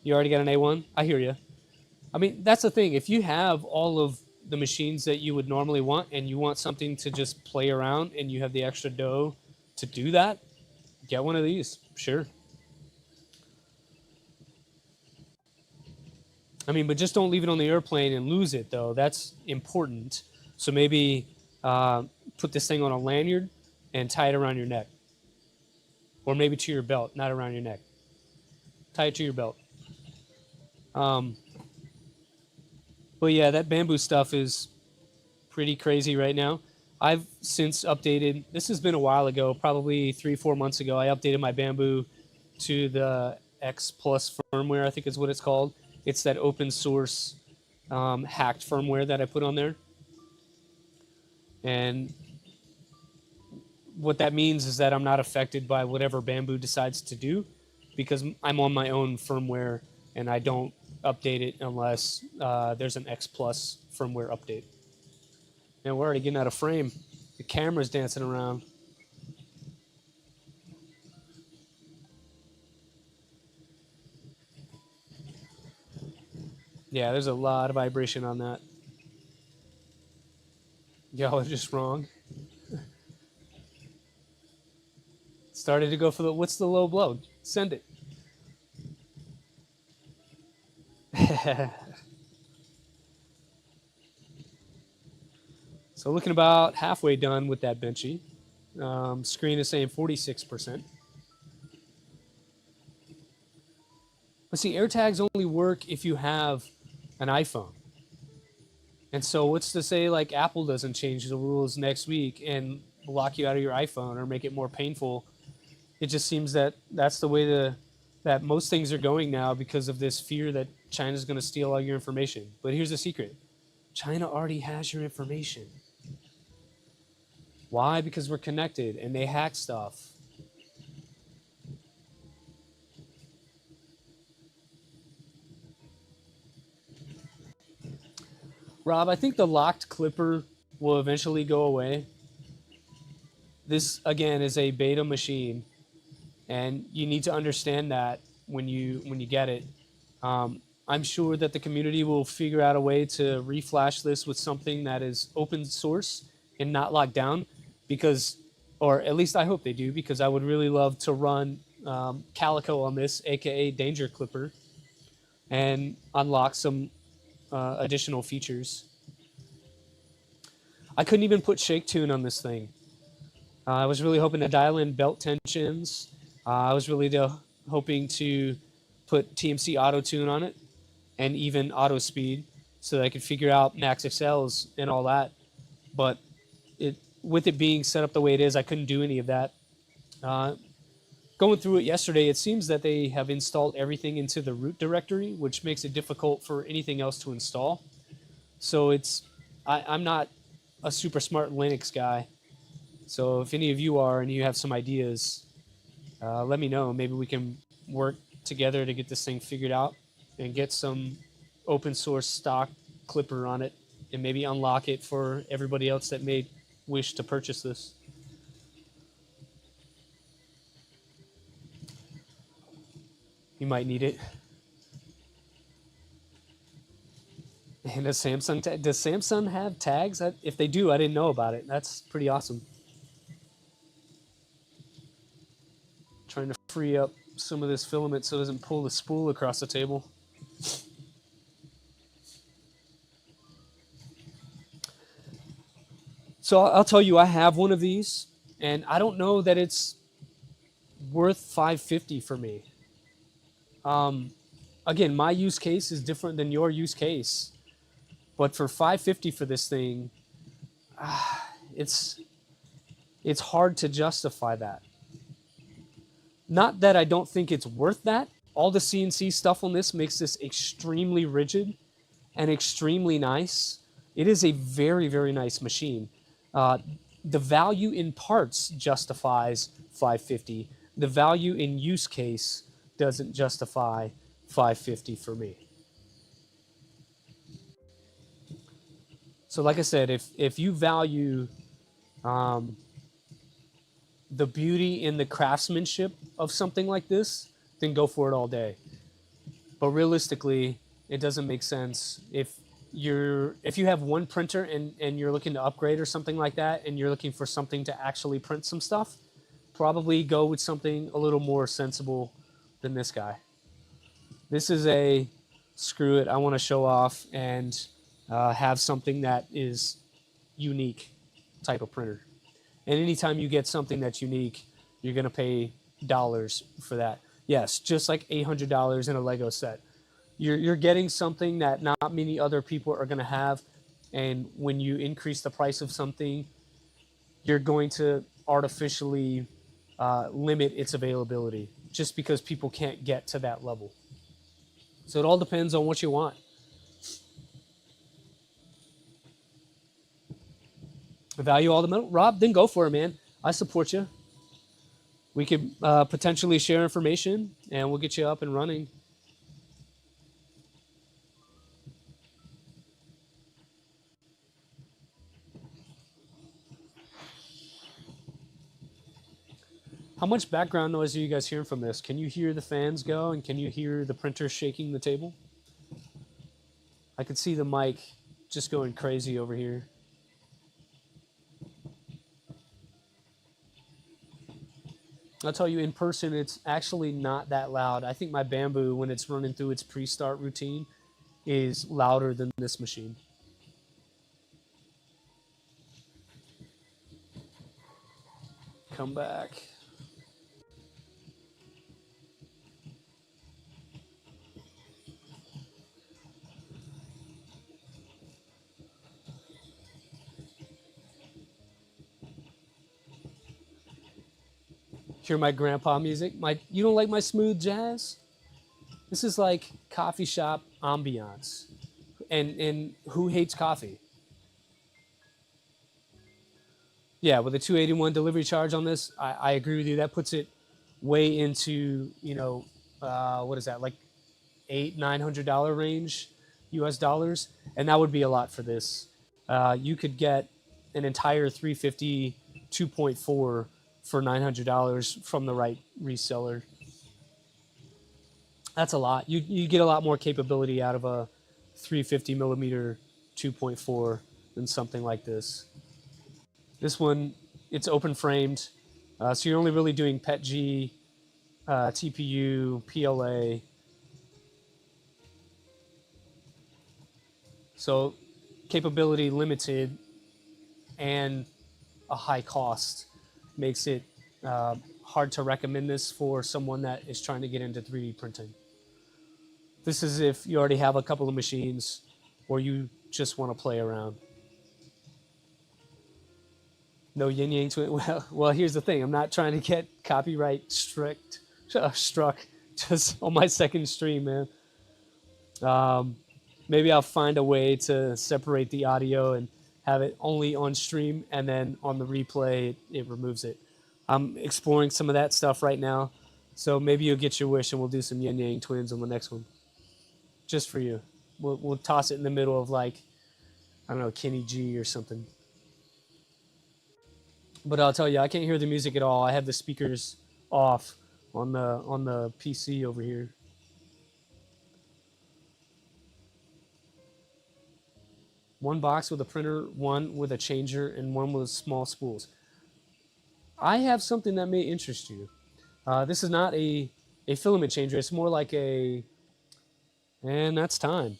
Speaker 2: you already got an A1. I hear you. I mean, that's the thing. If you have all of the machines that you would normally want, and you want something to just play around, and you have the extra dough to do that, get one of these. Sure. I mean, but just don't leave it on the airplane and lose it, though. That's important. So maybe put this thing on a lanyard and tie it around your neck. Or maybe to your belt, not around your neck. Tie it to your belt. But yeah, that Bamboo stuff is pretty crazy right now. I've since updated, this has been a while ago, probably 3-4 months ago, I updated my Bamboo to the X Plus firmware, I think is what it's called. It's that open source hacked firmware that I put on there. And what that means is that I'm not affected by whatever Bamboo decides to do, because I'm on my own firmware and I don't update it unless there's an X Plus firmware update. Now we're already getting out of frame. The camera's dancing around. Yeah, there's a lot of vibration on that. Y'all are just wrong. Started to go for the, what's the low blow? Send it. So looking about halfway done with that benchy. Screen is saying 46%. But see, AirTags only work if you have an iPhone. And so what's to say like Apple doesn't change the rules next week and lock you out of your iPhone or make it more painful? It just seems that that's the way that most things are going now, because of this fear that China's going to steal all your information. But here's the secret. China already has your information. Why? Because we're connected and they hack stuff. Rob, I think the locked clipper will eventually go away. This, again, is a beta machine, and you need to understand that when you get it. I'm sure that the community will figure out a way to reflash this with something that is open source and not locked down, because, or at least I hope they do, because I would really love to run Calico on this, aka Danger Clipper, and unlock some additional features. I couldn't even put Shake Tune on this thing. I was really hoping to dial in belt tensions. I was really hoping to put TMC auto tune on it and even auto speed so that I could figure out max excels and all that. But it with it being set up the way it is, I couldn't do any of that. Uh, Going through it yesterday, it seems that they have installed everything into the root directory, which makes it difficult for anything else to install. So I'm not a super smart Linux guy. So if any of you are and you have some ideas, let me know. Maybe we can work together to get this thing figured out and get some open source stock clipper on it and maybe unlock it for everybody else that may wish to purchase this. You might need it. And does Samsung have tags? If they do, I didn't know about it. That's pretty awesome. Trying to free up some of this filament so it doesn't pull the spool across the table. So I'll tell you, I have one of these, and I don't know that it's worth $550 for me. Again, my use case is different than your use case, but for $550 for this thing, it's hard to justify that. Not that I don't think it's worth that. All the CNC stuff on this makes this extremely rigid and extremely nice. It is a very, very nice machine. The value in parts justifies $550. The value in use case doesn't justify $550 for me. So like I said, if you value the beauty in the craftsmanship of something like this, then go for it all day. But realistically, it doesn't make sense if you have one printer and you're looking to upgrade or something like that, and you're looking for something to actually print some stuff, probably go with something a little more sensible than this guy. This is a screw it, I want to show off and have something that is unique type of printer. And anytime you get something that's unique, you're going to pay dollars for that. Yes, just like $800 in a Lego set. You're getting something that not many other people are going to have. And when you increase the price of something, you're going to artificially limit its availability just because people can't get to that level. So it all depends on what you want. Value all the metal. Rob, then go for it, man. I support you. We could potentially share information and we'll get you up and running. How much background noise are you guys hearing from this? Can you hear the fans go and can you hear the printer shaking the table? I could see the mic just going crazy over here. I'll tell you, in person, it's actually not that loud. I think my Bamboo, when it's running through its pre-start routine, is louder than this machine. Come back. Hear my grandpa music? You don't like my smooth jazz? This is like coffee shop ambiance. And who hates coffee? Yeah, with a 281 delivery charge on this, I agree with you. That puts it way into, what is that, like $800-900 range US dollars, and that would be a lot for this. You could get an entire 350 2.4 for $900 from the right reseller. That's a lot. You get a lot more capability out of a 350 millimeter 2.4 than something like this. This one, it's open framed, so you're only really doing PETG, TPU, PLA. So capability limited and a high cost. makes it hard to recommend this for someone that is trying to get into 3D printing. This is if you already have a couple of machines or you just want to play around. No yin yang twin. Well, here's the thing. I'm not trying to get copyright struck just on my second stream, man. Maybe I'll find a way to separate the audio and have it only on stream, and then on the replay, it removes it. I'm exploring some of that stuff right now. So maybe you'll get your wish and we'll do some yin yang twins on the next one. Just for you. We'll toss it in the middle of, like, I don't know, Kenny G or something. But I'll tell you, I can't hear the music at all. I have the speakers off on the PC over here. One box with a printer, one with a changer, and one with small spools. I have something that may interest you. This is not a filament changer. It's more like a, and that's time.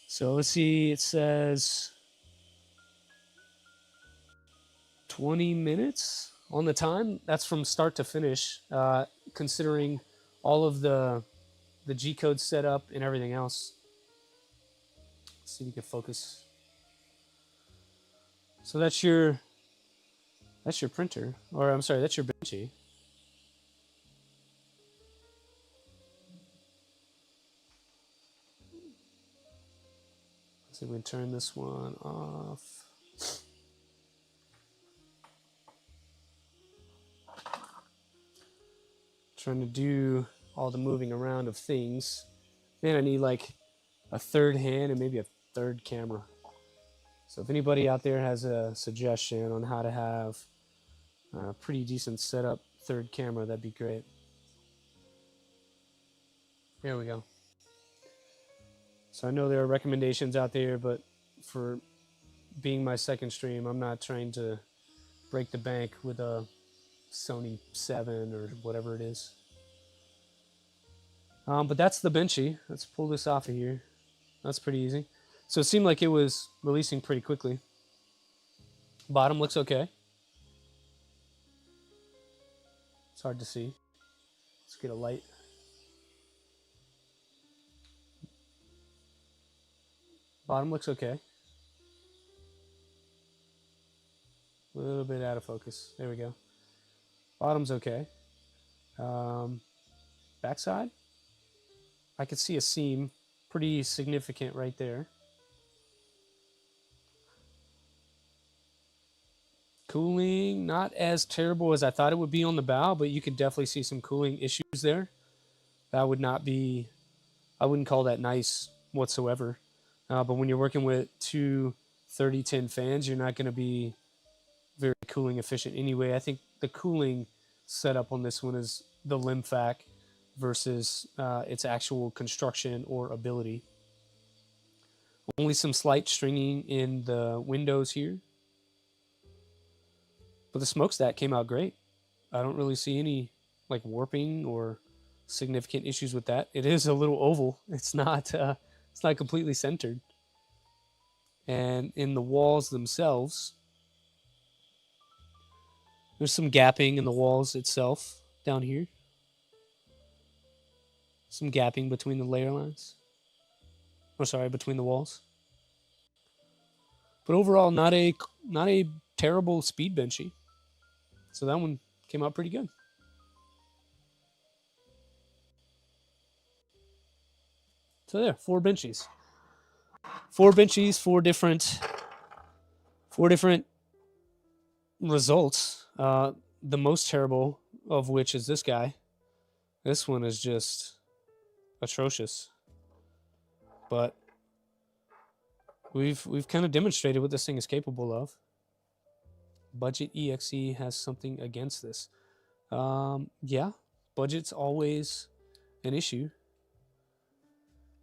Speaker 2: So let's see, it says 20 minutes on the time. That's from start to finish, considering all of the G-code setup and everything else. Let's see if we can focus. So that's your printer, or I'm sorry, that's your benchy. Let's see if we can turn this one off. Trying to do all the moving around of things. Man, I need like a third hand and maybe a third camera. So if anybody out there has a suggestion on how to have a pretty decent setup third camera, that'd be great. There we go. So I know there are recommendations out there, but for being my second stream, I'm not trying to break the bank with a Sony 7 or whatever it is. But that's the benchy. Let's pull this off of here. That's pretty easy. So it seemed like it was releasing pretty quickly. Bottom looks okay. It's hard to see. Let's get a light. Bottom looks okay. A little bit out of focus. There we go. Bottom's okay. Backside, I could see a seam pretty significant right there. Cooling, not as terrible as I thought it would be on the bow, but you could definitely see some cooling issues there. That would not be, I wouldn't call that nice whatsoever. But when you're working with two 3010 fans, you're not going to be very cooling efficient anyway. I think the cooling setup on this one is the Limfac versus its actual construction or ability. Only some slight stringing in the windows here. But the smokestack came out great. I don't really see any like warping or significant issues with that. It is a little oval. It's not completely centered. And in the walls themselves, there's some gapping in the walls itself down here. Some gapping between the layer lines. Oh, sorry, between the walls. But overall, not a terrible speed benchy. So that one came out pretty good. So there, 4 benchies. 4 benchies, 4 different results. The most terrible of which is this guy. This one is just atrocious. But we've kind of demonstrated what this thing is capable of. Budget EXE has something against this. Yeah, budget's always an issue.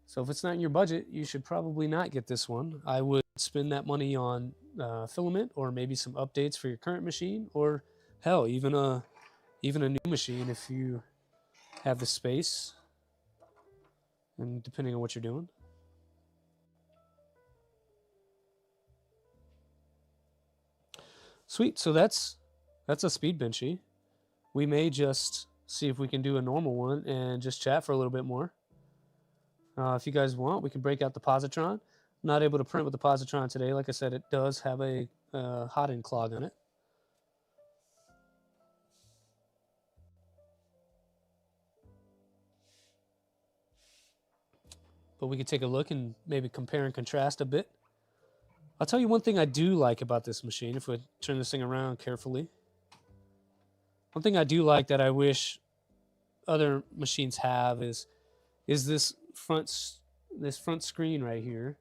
Speaker 2: So if it's not in your budget, you should probably not get this one. I would spend that money on filament or maybe some updates for your current machine, or hell, even a new machine if you have the space and depending on what you're doing. Sweet. So that's That's a speed benchy. We may just see if we can do a normal one and just chat for a little bit more. If you guys want, we can break out the positron. I'm not able to print with the positron today. Like I said, it does have a hot end clog on it. But we could take a look and maybe compare and contrast a bit. I'll tell you one thing I do like about this machine, if we turn this thing around carefully. One thing I do like that I wish other machines have is this front screen right here.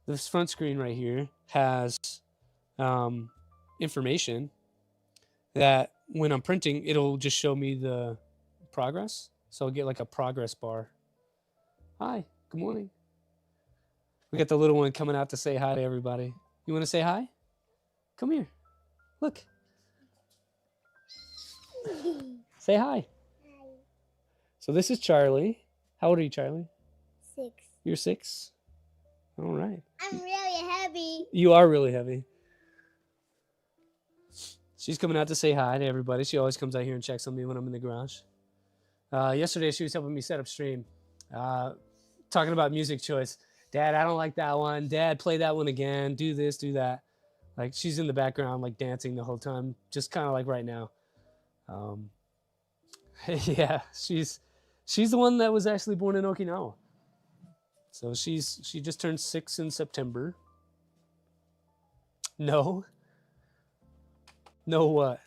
Speaker 2: This front screen right here has information that when I'm printing, it'll just show me the progress. So I'll get like a progress bar. Hi, good morning. We got the little one coming out to say hi to everybody. You want to say hi? Come here. Look. Say hi.
Speaker 3: Hi.
Speaker 2: So this is Charlie. How old are you, Charlie?
Speaker 3: 6.
Speaker 2: You're 6? All right.
Speaker 3: I'm really heavy.
Speaker 2: You are really heavy. She's coming out to say hi to everybody. She always comes out here and checks on me when I'm in the garage. Yesterday, she was helping me set up stream. Talking about music choice. Dad, I don't like that one. Dad, play that one again. Do this, do that. Like, she's in the background, like, dancing the whole time. Just kind of like right now. Yeah, she's the one that was actually born in Okinawa. So she just turned 6 in September. No. No what?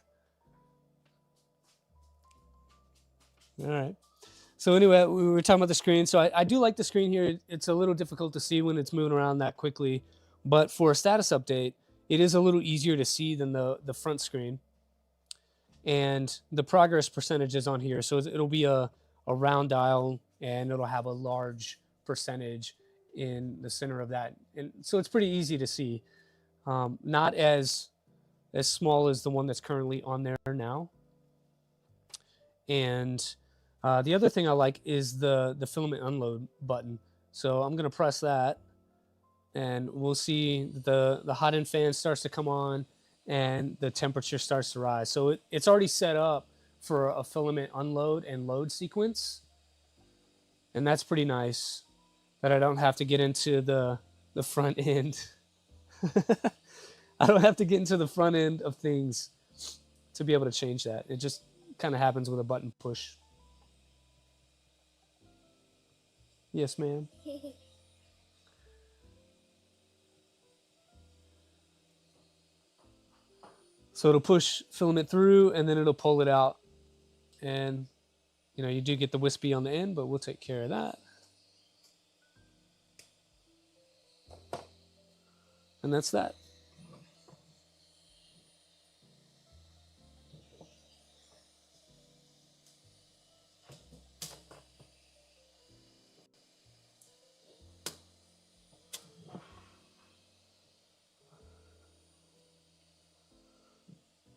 Speaker 2: All right. So anyway, we were talking about the screen. So I do like the screen here. It's a little difficult to see when it's moving around that quickly. But for a status update, it is a little easier to see than the front screen. And the progress percentage is on here. So it'll be a round dial, and it'll have a large percentage in the center of that. And so it's pretty easy to see. Not as small as the one that's currently on there now. And the other thing I like is the filament unload button. So I'm going to press that, and we'll see the hot end fan starts to come on, and the temperature starts to rise. So it's already set up for a filament unload and load sequence. And that's pretty nice that I don't have to get into the front end. I don't have to get into the front end of things to be able to change that. It just kind of happens with a button push. Yes, ma'am. So it'll push filament through, and then it'll pull it out. And, you know, you do get the wispy on the end, but we'll take care of that. And that's that.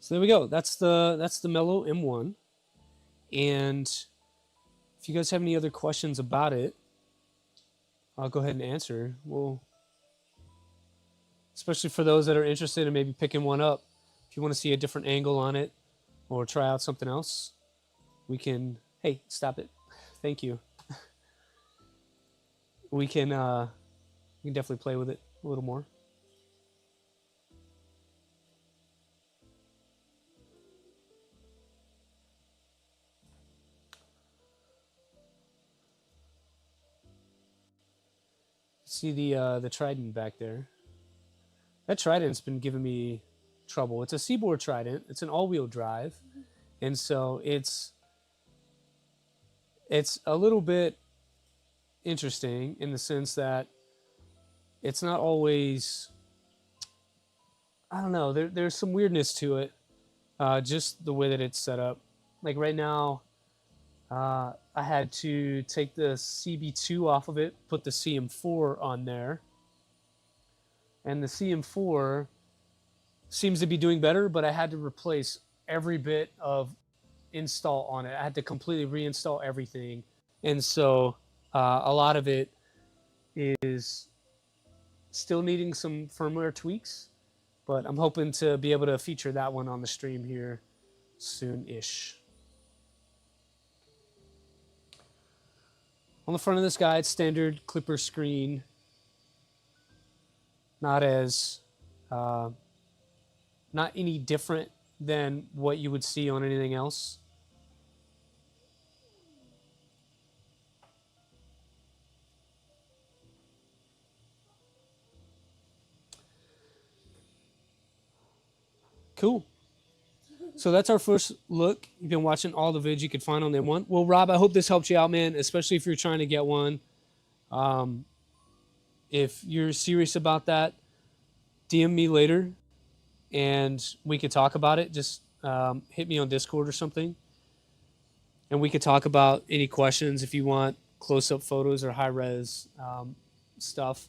Speaker 2: So there we go. That's the Mellow M1. And if you guys have any other questions about it, I'll go ahead and answer. Well, especially for those that are interested in maybe picking one up. If you want to see a different angle on it or try out something else, we can, hey, stop it. Thank you. We can definitely play with it a little more. See the Trident back there. That Trident's been giving me trouble. It's a Seaboard Trident. It's an all-wheel drive, and so it's a little bit interesting in the sense that it's not always. I don't know. There's some weirdness to it, just the way that it's set up. Like right now, I had to take the CB2 off of it, put the CM4 on there. And the CM4 seems to be doing better, but I had to replace every bit of install on it. I had to completely reinstall everything. And so a lot of it is still needing some firmware tweaks. but I'm hoping to be able to feature that one on the stream here soon-ish. On the front of this guy, it's standard clipper screen. Not any different than what you would see on anything else. Cool. So that's our first look. You've been watching all the vids you could find on the M1. Well, Rob, I hope this helped you out, man, especially if you're trying to get one. If you're serious about that, DM me later, and we could talk about it. Just hit me on Discord or something, and we could talk about any questions. If you want close-up photos or high-res stuff,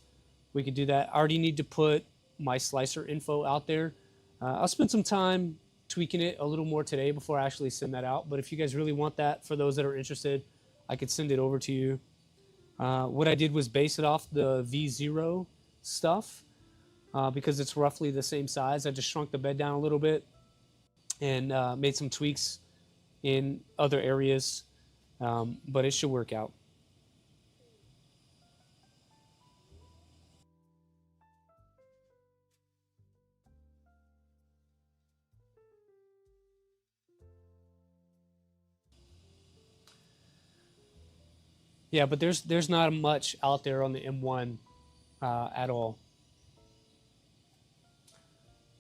Speaker 2: we could do that. I already need to put my slicer info out there. I'll spend some time tweaking it a little more today before I actually send that out. But if you guys really want that, for those that are interested, I could send it over to you. What I did was base it off the V0 stuff because it's roughly the same size. I just shrunk the bed down a little bit and made some tweaks in other areas, but it should work out. Yeah, but there's not much out there on the M1 at all.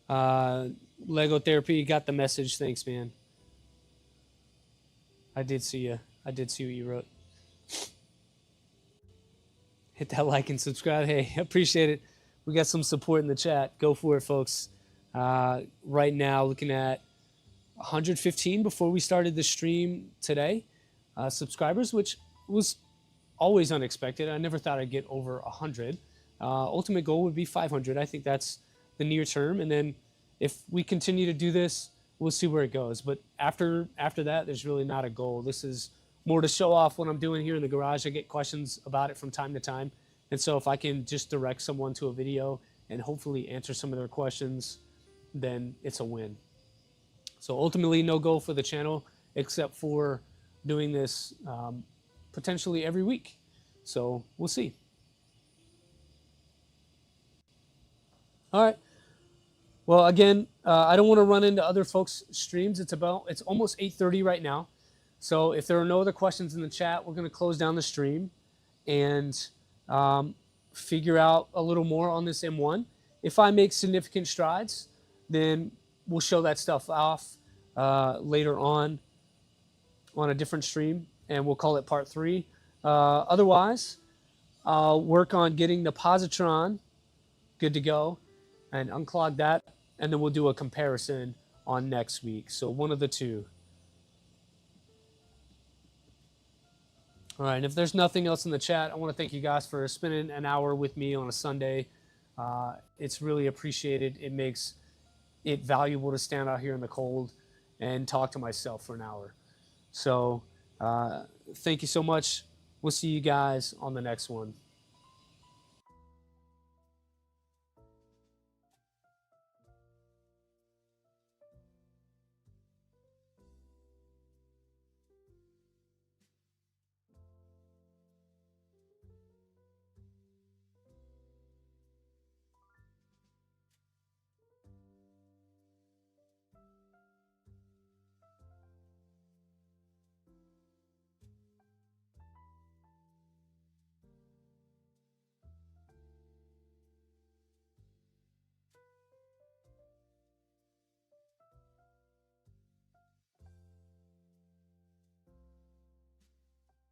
Speaker 2: Lego Therapy, got the message. Thanks, man. I did see you. I did see what you wrote. Hit that like and subscribe. Hey, appreciate it. We got some support in the chat. Go for it, folks. Right now, looking at 115 before we started the stream today. Subscribers, which was always unexpected. I never thought I'd get over 100. Ultimate goal would be 500. I think that's the near term. And then if we continue to do this, we'll see where it goes. But after that, there's really not a goal. This is more to show off what I'm doing here in the garage. I get questions about it from time to time. And so if I can just direct someone to a video and hopefully answer some of their questions, then it's a win. So ultimately, no goal for the channel except for doing this potentially every week. So we'll see. All right. Well, again, I don't want to run into other folks' streams. It's almost 8:30 right now. So if there are no other questions in the chat, we're going to close down the stream and figure out a little more on this M1. If I make significant strides, then we'll show that stuff off later on a different stream, and we'll call it part 3. Otherwise, I'll work on getting the positron good to go and unclog that, and then we'll do a comparison on next week. So one of the two. All right, and if there's nothing else in the chat, I want to thank you guys for spending an hour with me on a Sunday. It's really appreciated. It makes it valuable to stand out here in the cold and talk to myself for an hour. So thank you so much. We'll see you guys on the next one.